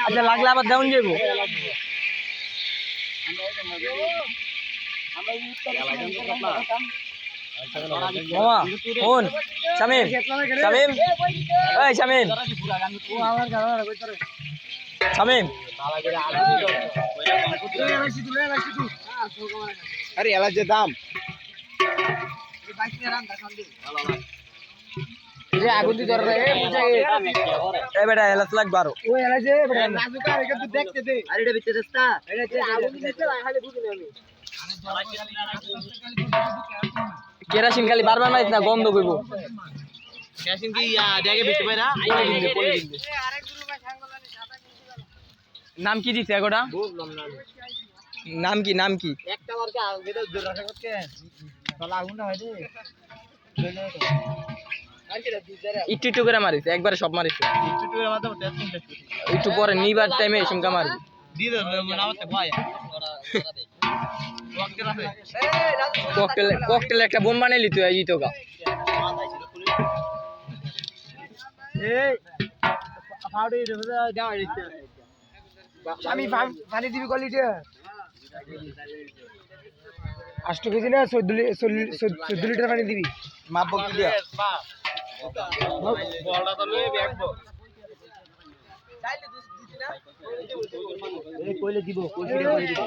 আচ্ছা লাগলে আবার দেউন যাবো মামা ফোন শামিম শামিম এই শামিম শামিম আরে এলাচ যে দাম আগুন দিয়ে ধরে এ বেটা এলাচ লাগবে আরো ওই এলাচ যে নাজুকা রেখে তুই দেখতে দে আরে এটা ভিতরে দস্তা আগুন দিতে খালি বুঝি না কেরাসিন খালি বারবার মারিস না গন্ধ কইব কেরাসিন কি দেখে ভিতরে পায়রা পলি দিন নাম কি দিছে এগোটা বুঝলাম না নাম কি নাম কি একটা বার কে আগে তো জোর রাখা করতে তাহলে আগুনটা হয় রে একটু একটু করে মারিস একবারে সব মারিস একটু এর মাথা উঠে একটু পরে নিবার টাইমে সংখ্যা মারি দিয়ে দে মনে আমাতে ভয় ককটেল একটা বোম বানাইলি তুই এই তো গা এই ফাউডি দেওয়া হইছে আমি পানি দিবি কোয়ালিটি 8 কেজি না 14 লিটার পানি দিবি মাপবো কি দিয়া বলটা তো লয়ে ব্যাগবো এই কইলে দিব কইলে দিব